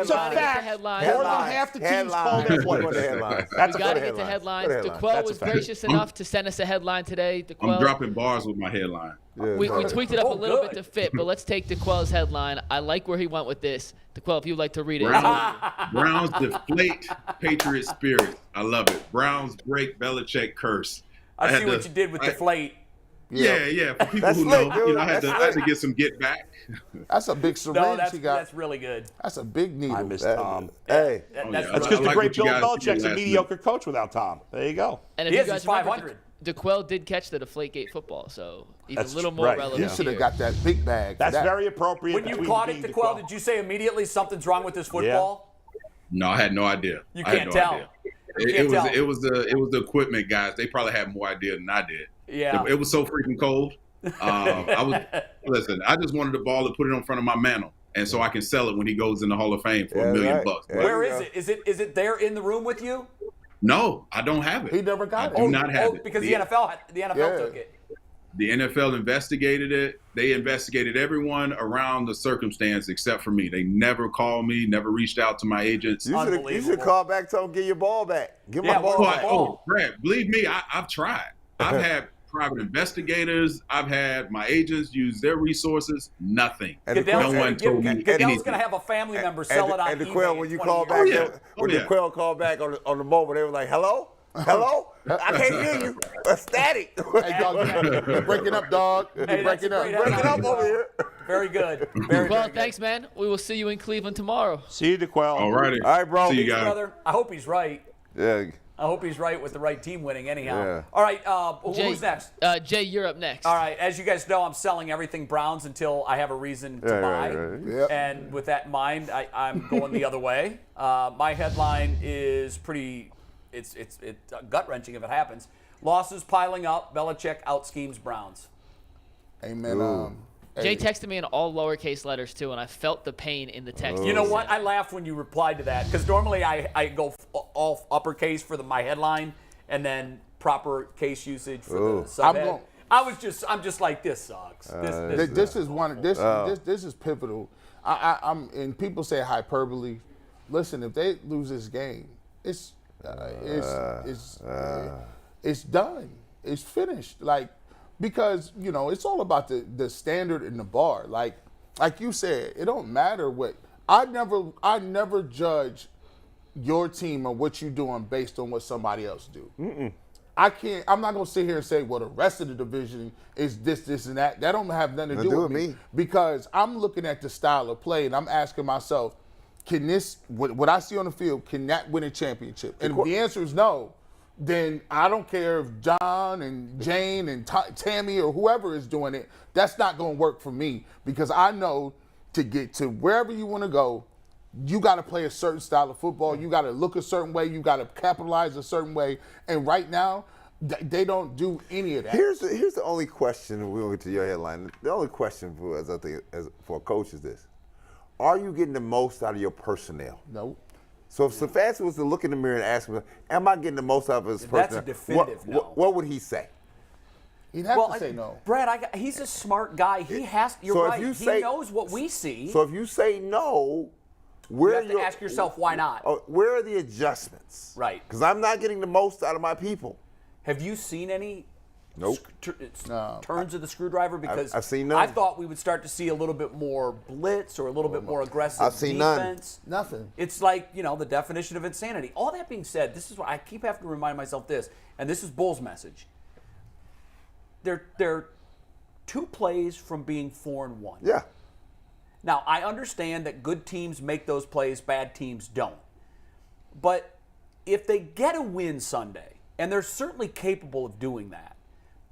It's a Gotta get fact. the headlines. More than half the teams call their plays. We got to get to headlines. DeQuell was gracious enough to send us a headline today. I'm dropping bars with my headline. We tweaked it up a little bit to fit, but let's take DeQuell's headline. I like where he went with this. DeQuell, if you'd like to read it. Browns deflate Patriot spirit. I love it. Browns break Belichick curse. I see what you did with deflate. Yeah. For people who know, I had to get some get back. That's a big syringe he got. That's really good. That's a big needle. I miss Tom. Hey. That's because the great Bill Belichick's a mediocre coach without Tom. There you go. And if you guys remember, DeQuell did catch the Deflategate football, so he's a little more relevant. He should have got that big bag. That's very appropriate. When you caught it, DeQuell, did you say immediately something's wrong with this football? No, I had no idea. You can't tell. It was the equipment guys. They probably had more idea than I did. Yeah. It was so freaking cold. I just wanted the ball to put it in front of my mantle, and so I can sell it when he goes in the Hall of Fame for $1 million. Where is it? Is it there in the room with you? No, I don't have it. He never got it. I do not have it. Because the NFL took it. The NFL investigated it. They investigated everyone around the circumstance except for me. They never called me, never reached out to my agents. You should call back, tell them, get your ball back. Give my ball back. Oh, Brad, believe me, I've tried. I've had private investigators. I've had my agents use their resources. Nothing. No one told me anything. Goodell's going to have a family member sell it on eBay. And DeQuell, when you call back, DeQuell called back on the mobile, they were like, hello? Hello? I can't hear you. Static. Hey, dog, you're breaking up, dog. Hey, breaking up. Breaking up over here. Very good. Well, thanks, man. We will see you in Cleveland tomorrow. See you, DeQuell. All righty. All right, bro. See you guys. Brother. I hope he's right. Yeah. I hope he's right with the right team winning anyhow. Yeah. All right, who's next? Jay, you're up next. All right, as you guys know, I'm selling everything Browns until I have a reason to buy. Right. Yep. And with that in mind, I'm going the other way. My headline is it's gut-wrenching if it happens. Losses piling up, Belichick out-schemes Browns. Amen. Jay texted me in all lowercase letters, too, and I felt the pain in the text. You know what? I laughed when you replied to that because normally I go all uppercase for my headline and then proper case usage for the subhead. I'm just like, this sucks. This is pivotal. And people say hyperbole. Listen, if they lose this game, it's done. It's finished. Because, it's all about the standard and the bar. Like you said, it don't matter what. I never judge your team or what you're doing based on what somebody else do. I'm not going to sit here and say, well, the rest of the division is this, and that. That don't have nothing to do with me. Because I'm looking at the style of play, and I'm asking myself, can this, what I see on the field, can that win a championship? And if the answer is no, then I don't care if John and Jane and Tammy or whoever is doing it, that's not going to work for me because I know to get to wherever you want to go, you got to play a certain style of football. You got to look a certain way. You got to capitalize a certain way. And right now, they don't do any of that. Here's the only question, we'll get to your headline. The only question for a coach is this. Are you getting the most out of your personnel? No. So if Stefanski was to look in the mirror and ask him, am I getting the most out of his personnel? That's a definitive no. What would he say? He'd have to say no. Brad, he's a smart guy. He has. You're right. He knows what we see. So if you say no, you have to ask yourself why not. Where are the adjustments? Right. Because I'm not getting the most out of my people. Have you seen any turns of the screwdriver? Because I've seen none. I thought we would start to see a little bit more blitz or a little bit more aggressive defense. I've seen none. Nothing. It's like, the definition of insanity. All that being said, this is what I keep having to remind myself this, and this is Bull's message. They're 2 plays from being 4-1. Yeah. Now, I understand that good teams make those plays, bad teams don't. But if they get a win Sunday, and they're certainly capable of doing that,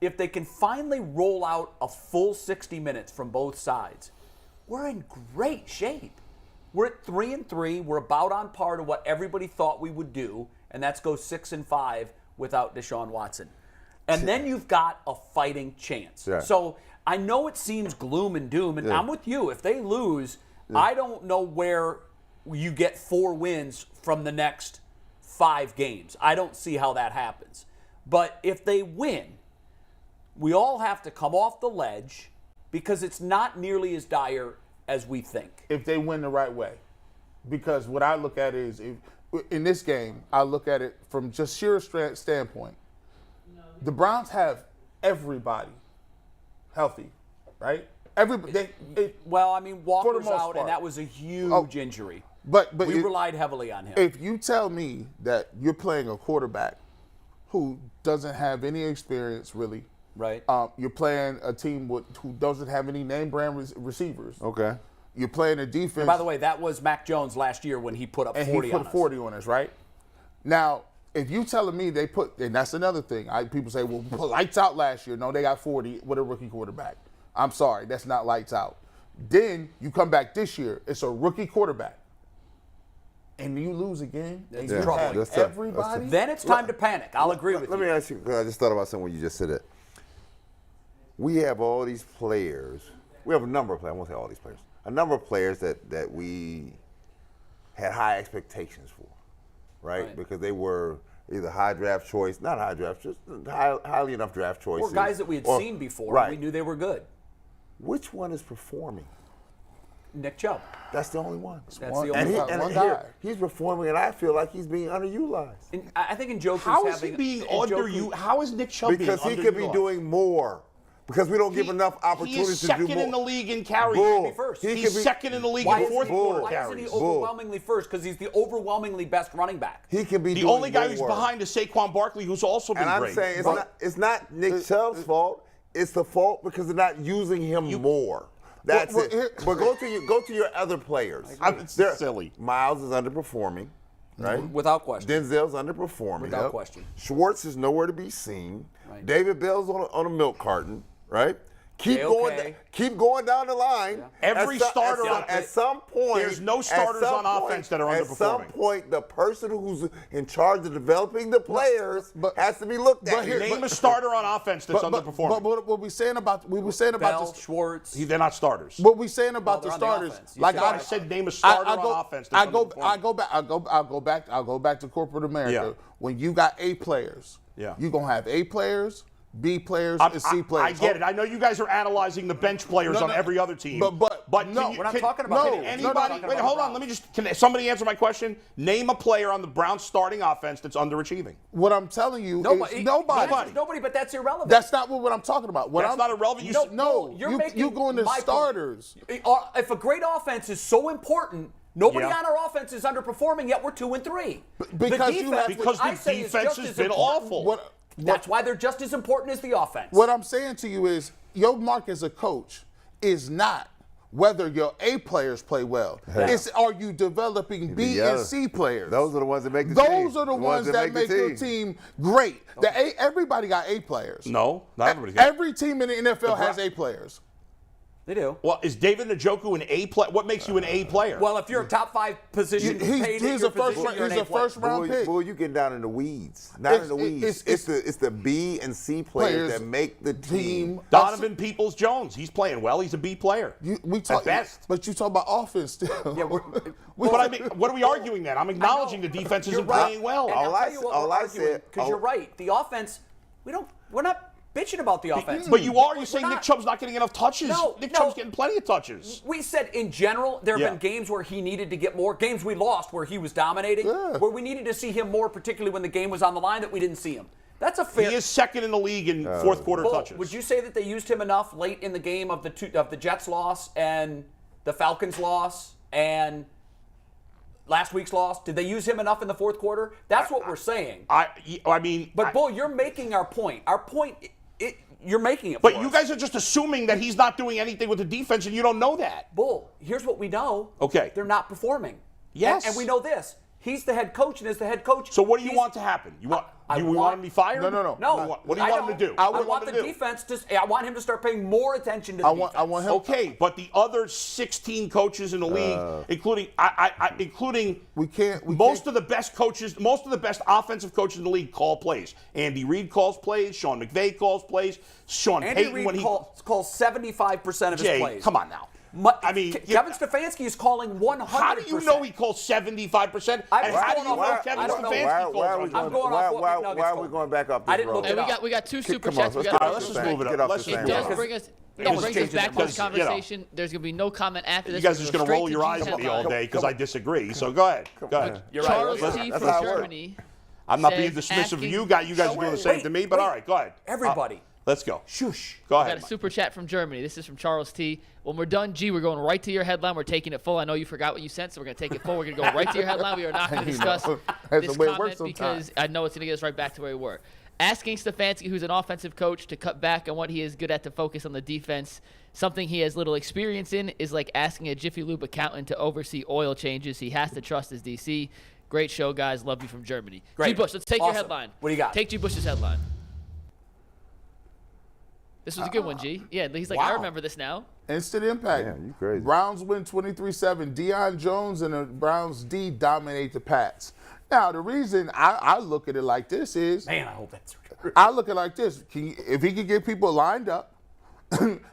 if they can finally roll out a full 60 minutes from both sides, we're in great shape. We're at 3-3. We're about on par to what everybody thought we would do, and that's go 6-5 without Deshaun Watson. And then you've got a fighting chance. Yeah. So I know it seems gloom and doom, and I'm with you. If they lose, I don't know where you get 4 wins from the next 5 games. I don't see how that happens. But if they win, we all have to come off the ledge because it's not nearly as dire as we think. If they win the right way. because what I look at is, in this game, I look at it from just sheer standpoint. The Browns have everybody healthy, right? Everybody. Walker's out, and that was a huge injury. But we relied heavily on him. If you tell me that you're playing a quarterback who doesn't have any experience, really, right? You're playing a team who doesn't have any name brand receivers. Okay. You're playing a defense. And by the way, that was Mac Jones last year when he put up 40 on us. And he put 40 on us, right? Now, if you telling me and that's another thing. People say, well, lights out last year. No, they got 40 with a rookie quarterback. I'm sorry, that's not lights out. Then you come back this year, it's a rookie quarterback. And you lose again, and you have everybody. Then it's time to panic. I'll agree with you. Let me ask you, because I just thought about something when you just said it. We have all these players. We have a number of players. I won't say all these players. A number of players that we had high expectations for, right? Because they were either high draft choice, not high draft, just highly enough draft choices. Or guys that we had seen before, and we knew they were good. Which one is performing? Nick Chubb. That's the only one. That's the only one. He's performing, and I feel like he's being underutilized. And I think Njoku's How is he being underutilized? How is Nick Chubb being underutilized? Because he could be doing more. Because we don't give enough opportunities to do more. He's second in the league in carries. He's second in the league in fourth quarter carries. Why isn't he overwhelmingly first? Because he's the overwhelmingly best running back. He can be the only guy who's behind is Saquon Barkley, who's also been great. And I'm saying it's not Nick Chubb's fault. It's the fault because they're not using him more. That's it. But go to your other players. It's silly. Miles is underperforming, right? Without question. Denzel's underperforming. Without question. Schwartz is nowhere to be seen. Right. David Bell's on a milk carton, right? Keep going down the line. Yeah. Every starter at some point. There's no starters on offense that are underperforming. At some point, the person who's in charge of developing the players has to be looked at. Name a starter on offense that's underperforming. But what we saying about Bell, Schwartz. They're not starters. What we saying about the starters? Like I said, name a starter on offense. That's I'll go back to corporate America. Yeah. When you got A players, you're gonna have A players, B players, and C players. I get it. I know you guys are analyzing the bench players on every other team. But no, we're not talking about anybody. Wait, hold on. Can somebody answer my question? Name a player on the Browns starting offense that's underachieving. What I'm telling you is nobody. Nobody, but that's irrelevant. That's not what I'm talking about. That's not irrelevant. You're going to starters. If a great offense is so important, nobody on our offense is underperforming, yet we're 2-3. Because the defense has been awful. That's why they're just as important as the offense. What I'm saying to you is your mark as a coach is not whether your A players play well. It's are you developing B and C players. Those are the ones that make the team. Those are the ones that make your team great. Everybody got A players. No, not everybody got Every team in the NFL has A players. They do. Well, is David Njoku an A player? What makes you an A player? Well, if you're a top 5 position, he's a first round pick. Well, you get down in the weeds. Not in the weeds. It's the B and C players that make the team. Donovan Peoples-Jones, he's playing well. He's a B player. At best. But you talk about offense still. But I mean, what are we arguing then? I'm acknowledging the defense isn't playing well. All I said, because you're right. The offense, we're not bitching about the offense. But you're saying Nick Chubb's not getting enough touches. Nick Chubb's getting plenty of touches. We said in general there have been games where he needed to get more, games we lost where he was dominating, where we needed to see him more, particularly when the game was on the line, that we didn't see him. That's a fair. He is second in the league in fourth quarter touches. Would you say that they used him enough late in the game of the Jets loss and the Falcons loss and last week's loss? Did they use him enough in the fourth quarter? That's what we're saying. But Bull, you're making our point. Our point. You're making it. But you guys are just assuming that he's not doing anything with the defense, and you don't know that. Bull, here's what we know. Okay. They're not performing. Yes. And we know this. He's the head coach, and as the head coach. So what do you want to happen? You want him to be fired? No. What do you want him to do? I want the defense I want him to start paying more attention to the defense. I want him. Okay, but the other 16 coaches in the league, including most of the best coaches, most of the best offensive coaches in the league call plays. Andy Reid calls plays. Sean McVay calls plays. Sean Payton when he calls 75% of his plays. Come on now. Kevin Stefanski is calling 100%. How do you know he calls 75%? And how do you know Kevin Stefanski calls 100%? Why are we going back up this road? We got 2 super chats. Let's just move it up. It does bring us. It brings us changing back their to this mind. conversation. There's going to be no comment after this. You guys are We're just gonna going to go roll straight your to eyes G's at me all headline. day because I disagree. So go ahead. Go ahead. You're right. Charles Listen, T. that's from how it works. Germany. I'm not being says dismissive of asking- you guys. You guys are doing the same Wait, to me, but wait. all right, go ahead. Everybody. Let's go. Shush. Go Got ahead. a super chat from Germany. This is from Charles T. When we're done, G, we're going right to your headline. We're taking it full. I know you forgot what you sent, so we're going to take it full. We're going to go right to your headline. We are not going to discuss That's this the way it comment works sometimes. because I know it's going to get us right back to where we were. Asking Stefanski, who's an offensive coach, to cut back on what he is good at to focus on the defense, something he has little experience in, is like asking a Jiffy Lube accountant to oversee oil changes. He has to trust his DC. Great show, guys. Love you from Germany. Great. G. Bush, let's take your Awesome. headline. What do you got? Take G. Bush's headline. This was a good one, G. Yeah, he's like, I Wow. remember this now. Instant impact. Damn, you crazy. Browns win 23-7. Deion Jones and the Browns D dominate the Pats. Now, the reason I look at it like this is, Man, I hope that's true. I look at it like this. If he can get people lined up,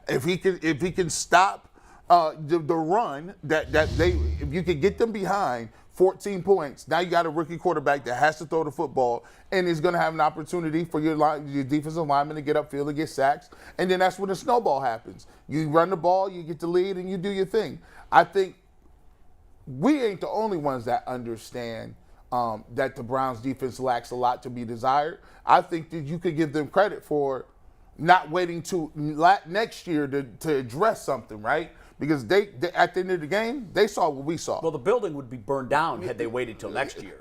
if he can stop the run if you can get them behind 14 points, now you got a rookie quarterback that has to throw the football and is going to have an opportunity for your defensive lineman to get upfield and get sacks, and then that's when the snowball happens. You run the ball, you get the lead, and you do your thing. I think we ain't the only ones that understand that the Browns defense lacks a lot to be desired. I think that you could give them credit for not waiting to next year to address something, right? Because they at the end of the game, they saw what we saw. Well, the building would be burned down had they waited till next year.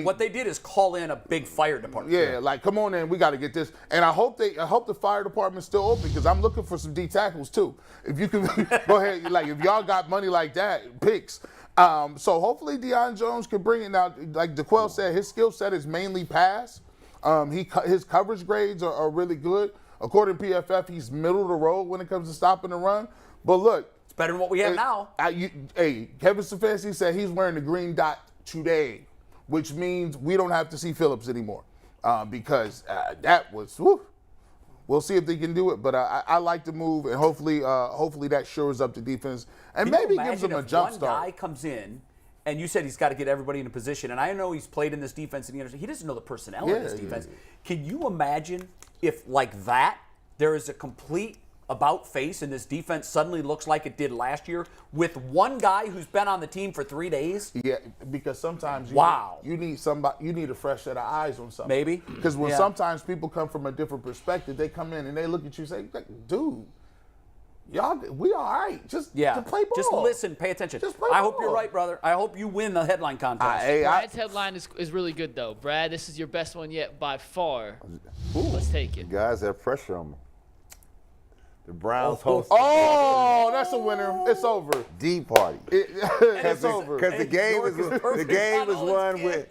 What they did is call in a big fire department. Yeah, like come on in, we got to get this. And I hope the fire department's still open because I'm looking for some D tackles too. If you can go ahead, like if y'all got money like that, picks. So hopefully Deion Jones can bring it now. Like DeQuell said, his skill set is mainly pass. His coverage grades are really good. According to PFF, he's middle of the road when it comes to stopping the run. But look, It's better than what we have now. Kevin Stefanski said he's wearing the green dot today, which means we don't have to see Phillips anymore because that was. Whew. We'll see if they can do it, but I like the move, and hopefully that shores up the defense and Can you maybe gives them a imagine if jump one start. guy comes in, and you said he's got to get everybody in a position, and I know he's played in this defense, and he doesn't know the personnel in this defense. Can you imagine if, like that, there is a complete about-face and this defense suddenly looks like it did last year with one guy who's been on the team for 3 days? Yeah, because sometimes you need somebody, you need a fresh set of eyes on something. Maybe. Because when sometimes people come from a different perspective, they come in and they look at you and say, dude, we all right. Just play ball. Just listen, pay attention. Just play I hope ball. you're right, brother. I hope you win the headline contest. Brad's headline is really good, though. Brad, this is your best one yet by far. Let's take it. Guys have pressure on them. The Browns host. Oh, that's a winner. It's over. D party. It's over. Because the game is won with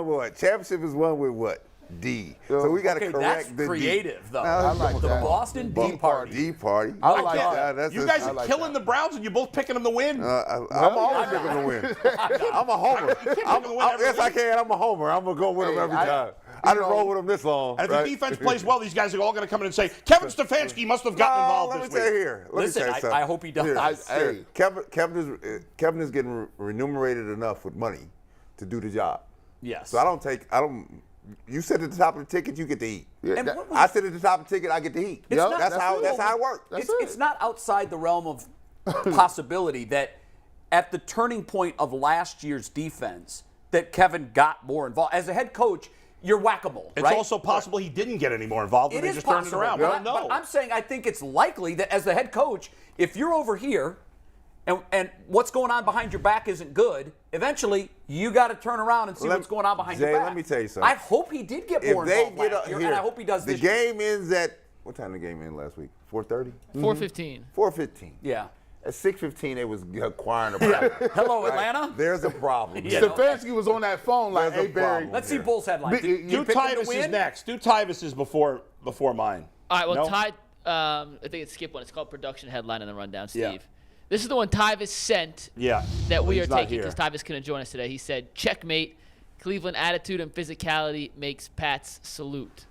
what? Championship is won with what? D. So we got to correct that's the creative, D. though. I like the that. Boston D party. D party. I like that. You guys I are like killing that. the Browns, and you're both picking them to win. I'm always picking to win. I'm a homer. Yes, I can. I'm a homer. I'm going to go with them every time. I didn't roll with them this long. And if the defense plays well, these guys are all going to come in and say, Kevin Stefanski must have gotten involved let this me tell you week. here. Listen, I hope he does. Here. Kevin is getting remunerated enough with money to do the job. Yes. So you sit at the top of the ticket, you get to eat. And I sit at the top of the ticket, I get to eat. That's how it works. It's not outside the realm of possibility that at the turning point of last year's defense that Kevin got more involved. As a head coach, you're whack-a-mole, It's right? also possible he didn't get any more involved and It they is just possible. turned it around. But, But I'm saying I think it's likely that as the head coach, if you're over here and what's going on behind your back isn't good, eventually you got to turn around and see what's going on behind your back. Let me tell you something. I hope he did get more involved last year, and I hope he does this The year. game ends at, what time did the game end last week? 4:30? 4:15. 4:15. Yeah. At 6:15, they was acquiring a problem. Hello, Atlanta. There's a problem. Yeah. Stefanski was on that phone like, There's a hey, Barry. problem. Let's see Bulls headlines. Do You pick him to Tyvus is win? next. Do Tyvus is before mine. All right, well, No? Ty, I think it's skip one. It's called production headline in the rundown, Steve. Yeah. This is the one Tyvus sent Yeah. that we He's are not taking here. because Tyvus couldn't join us today. He said, checkmate, Cleveland attitude and physicality makes Pats salute.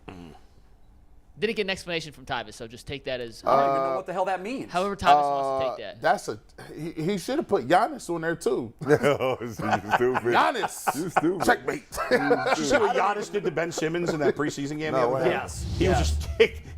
Didn't get an explanation from Tyvus, so just take that as I don't even know what the hell that means. however Tyvus wants to take that. He should have put Giannis on there too. Oh, you stupid. Giannis. You stupid. Checkmate. Did you see what Giannis did to Ben Simmons in that preseason game? No, the other what day? Yes. He was just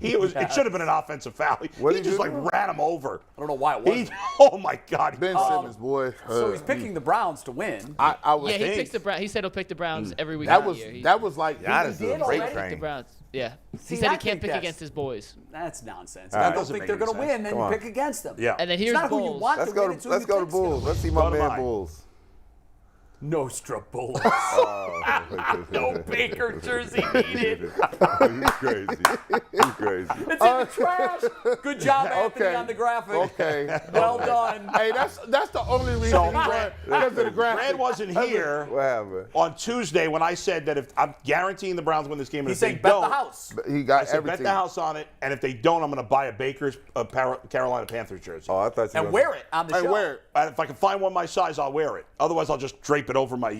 It should have been an offensive foul. He just ran him over. I don't know why it wasn't. Oh my God. Ben Simmons, boy. So he's picking the Browns to win. I was He picks the Browns. He said he'll pick the Browns every week. that of the was year. that was like Giannis is a did great already? The train. Browns. Yeah. See, He said I he can't think pick that's- against his boys. That's nonsense. That I don't doesn't think make they're any going to sense. win, then Come you on. pick against them. Yeah. And then It's here's not who you Bulls. want Let's to go win, to it's who let's you go to think's gonna Bulls. win. Let's see So my do man I. Bulls. Nostra Oh, No Baker jersey needed. you crazy. You crazy. It's in the trash. Good job, Anthony, Okay. on the graphic. okay. Well done. Hey, that's the only reason he won because of the graphic. Brad wasn't here What happened? on Tuesday when I said that if I'm guaranteeing the Browns win this game, and He's if they saying bet don't, the house. He got I said everything. bet the house on it, and if they don't, I'm going to buy a Baker's Carolina Panthers jersey. Oh, I thought you And were wear it on the Hey, show. where? And if I can find one my size, I'll wear it. Otherwise, I'll just drape it over my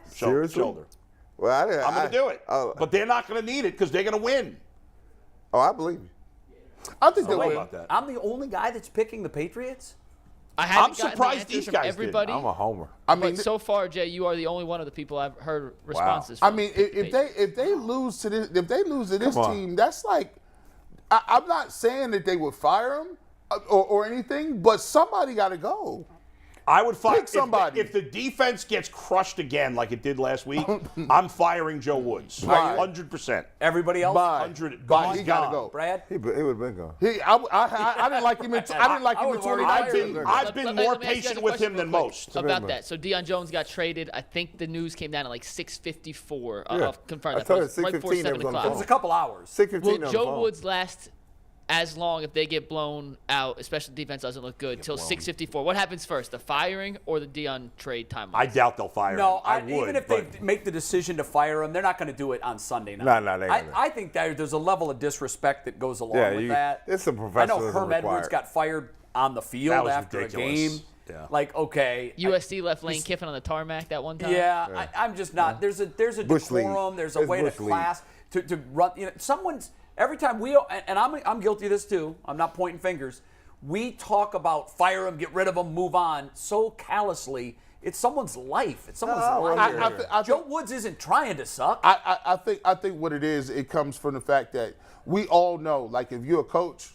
Seriously? shoulder. Well, I didn't. I'm going to do it. Oh, But they're not going to need it because they're going to win. I believe you. I think I they'll don't know win. about that. I'm the only guy that's picking the Patriots? I haven't I'm gotten the surprised answers these from guys didn't. everybody. I'm a homer. I mean, But so far, Jay, you are the only one of the people I've heard responses from. I mean, if they lose to this Come on. team, that's like, I'm not saying that they would fire him or anything, but somebody got to go. I would fire Pick somebody. If the defense gets crushed again like it did last week, I'm firing Joe Woods. Why? 100%. Everybody else? Bye. 100. Bye. He's He got to gone. go. Brad? He would have been gone. I didn't like him. I didn't like I him in would've already 2019. fired him. I've been more Let me ask you guys a patient with question him than real quick most. about Remember. that. So Deion Jones got traded. I think the news came down at like 6:54. Yeah. I'll confirm I that. told It was you, right before 6:15 7 they was on the o'clock. It was a couple hours. 6:15 Will on the Joe phone. Woods last as long if they get blown out, especially the defense doesn't look good, till 6:54? What happens first, the firing or the Deion trade timeline? I doubt they'll fire No, him. I would. even if they make the decision to fire him, they're not going to do it on Sunday night. No, they ain't gonna. I think there's a level of disrespect that goes along Yeah, with that. it's some I know professionalism Herm Edwards required. got fired on the That field was after ridiculous. a game. Yeah. Like, okay. USC left Lane Kiffin on the tarmac that one time. Yeah, I'm just not. There's a Bush league. decorum. There's a It's way to Bush league. class to run. You know, someone's every time we and I'm guilty of this too. I'm not pointing fingers. We talk about fire them, get rid of them, move on so callously. It's someone's life. It's someone's life. Joe Woods isn't trying to suck. I think what it is, it comes from the fact that we all know, like if you're a coach,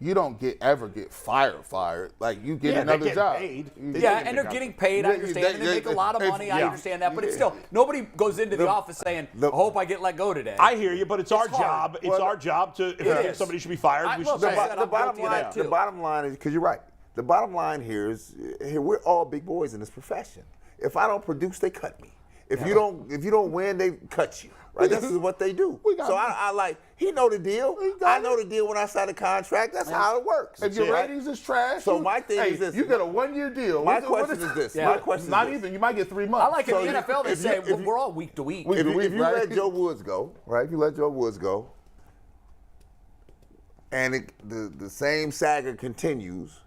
you don't ever get fired. Like you get Yeah, they're another getting job. paid. Yeah, and they're getting paid. I understand. And they make a lot of money. I understand that. But it's still, nobody goes into the office saying, I hope I get let go today. I hear you, but it's our It's hard. job. It's our job to, if we think is. somebody should be fired, we should look, say I it. said I'm guilty of that, The too. bottom line is, because you're right, the bottom line here is we're all big boys in this profession. If I don't produce, they cut me. If you don't win, they cut you. Right? This is what they do. So I like, he know the deal. I know the deal when I sign a contract. That's how it works. If your ratings is trash, So my thing is this. You get a 1-year deal. My question is this. Yeah. My question Not is this. even. You might get 3 months. I like in the NFL, they if you- say, if you- we're all week to week. We- If you right? let Joe Woods go, right? If you let Joe Woods go, and the same saga continues,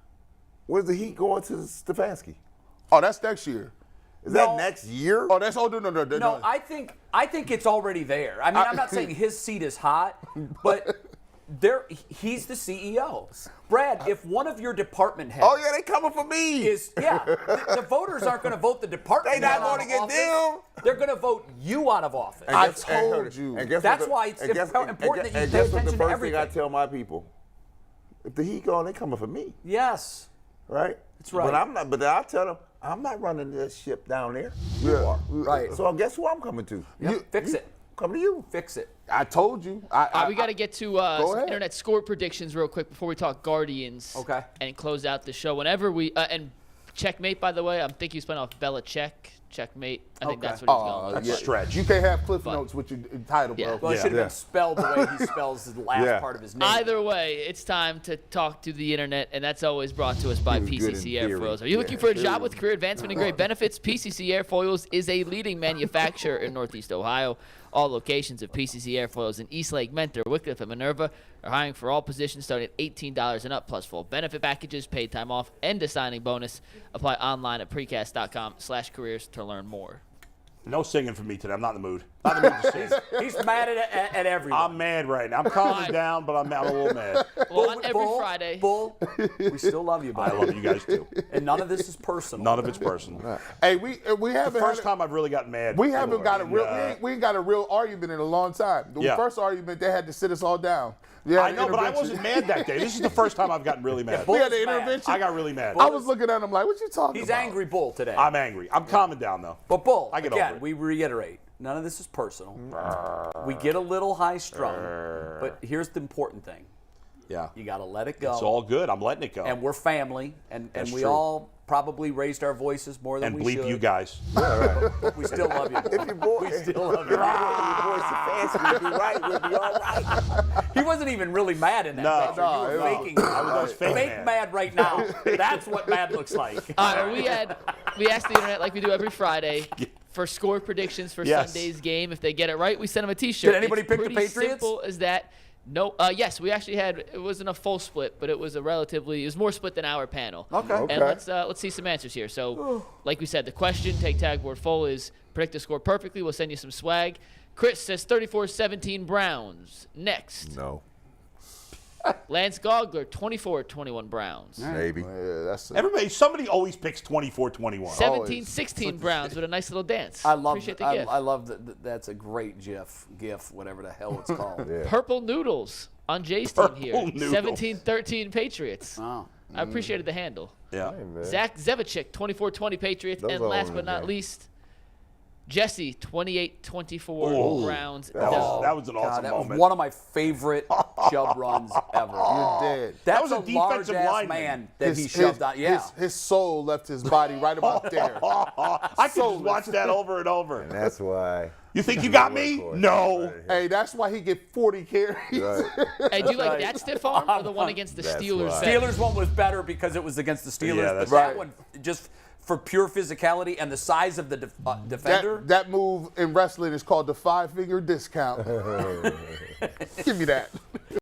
where's the Heat going to Stefanski? Oh, that's next year. Is that next year? Oh, that's no. No, I think it's already there. I mean, I'm not saying his seat is hot, but he's the CEO. Brad, if one of your department heads Oh yeah, they coming for me. the voters aren't going to vote the department They not head out gonna of get office. them. They're going to vote you out of office. And I guess- told and you. and guess That's what the- why it's and guess- important that you and pay guess what attention the to first thing I everything. tell my people? If the Heat going, they coming for me, Yes. right? That's right. But I'm not. But I tell them, I'm not running this ship down there. You are. Right. So guess who I'm coming to? Fix it. Come to you. Fix it. I told you. We got to get to Go some ahead. internet score predictions real quick before we talk Guardians. Okay. And close out the show. Whenever we and checkmate, by the way, I'm thinking he's playing off Belichick. Checkmate. I think Okay. that's what he's going with. That's a stretch. You can't have Cliff But- Notes with your title, Yeah. bro. Well, it should have Yeah. been spelled the way he spells the last part of his name. Either way, it's time to talk to the internet, and that's always brought to us by He was good PCC in theory. Airfoils. Are you looking for a job with career advancement and great benefits? PCC Airfoils is a leading manufacturer in Northeast Ohio. All locations of PCC Airfoils in Eastlake, Mentor, Wycliffe, and Minerva are hiring for all positions starting at $18 and up, plus full benefit packages, paid time off, and a signing bonus. Apply online at precast.com/careers to learn more. No singing for me today. I'm not in the mood. Not in the mood to sing. He's mad at everyone. I'm mad right now. I'm calming down, but I'm a little mad. Well, on every Friday. Bull, we still love you, buddy. I love you guys too. And none of this is personal. None of it's personal. Hey, we haven't The first had time I've really gotten mad. we haven't got a real And, we ain't got a real argument in a long time. The Yeah. first argument they had to sit us all down. Yeah, I know, but I wasn't mad that day. This is the first time I've gotten really mad. We had Bull's an mad. intervention. I got really mad. I was looking at him like, "What you talking He's about?" angry Bull today. I'm angry. I'm calming down though. But Bull, I get over again, it. we reiterate, none of this is personal. We get a little high strung, but here's the important thing. Yeah. You got to let it go. It's all good. I'm letting it go. And we're family, and That's we true. all probably raised our voices more than and we bleep should. you guys. But we still love you. If your boy, We still love you. your voice is fancy, we'll be right. We'll be all right. He wasn't even really mad in that No, picture. no, You were no. faking it. I was fake mad right now. That's what mad looks like. All right, we asked the internet like we do every Friday for score predictions for Yes. Sunday's game. If they get it right, we send them a T-shirt. Did anybody It's pick the pretty Patriots? Simple as that. No, yes, we actually had. It wasn't a full split, but it was it was more split than our panel. Okay. And let's see some answers here. So, like we said, the question, take tag board full, is predict the score perfectly. We'll send you some swag. Chris says 34-17 Browns. Next. No, Lance Gogler 24-21 Browns. maybe. Yeah, that's Somebody always picks 24-21. 17-16 Browns with a nice little dance. I love Appreciate that. the gift. I love that. That's a great GIF, whatever the hell it's called. Yeah. Purple Noodles on Jay's team here. Purple Noodles. 17-13 Patriots. Oh. I appreciated the handle. Yeah. Hey, man. Zach Zevichik, 24-20 Patriots. Those And are last all but not in least, Jesse, 28-24 Oh, Browns. That was an God, awesome that was moment. one of my favorite shove runs ever. You're dead. That's was a a defensive large-ass lineman. man that he shoved out. Yeah. His soul left his body right about there. I could just watch that over and over. And that's why. You think you got me? Workhorse. No. Hey, that's why he get 40 carries. Right. Hey, do you like that stiff arm or the one against the That's Steelers? why. better? Steelers one was better because it was against the Steelers. Yeah, but that's that right. one, just for pure physicality and the size of the defender. That move in wrestling is called the 5-finger discount. Give me that.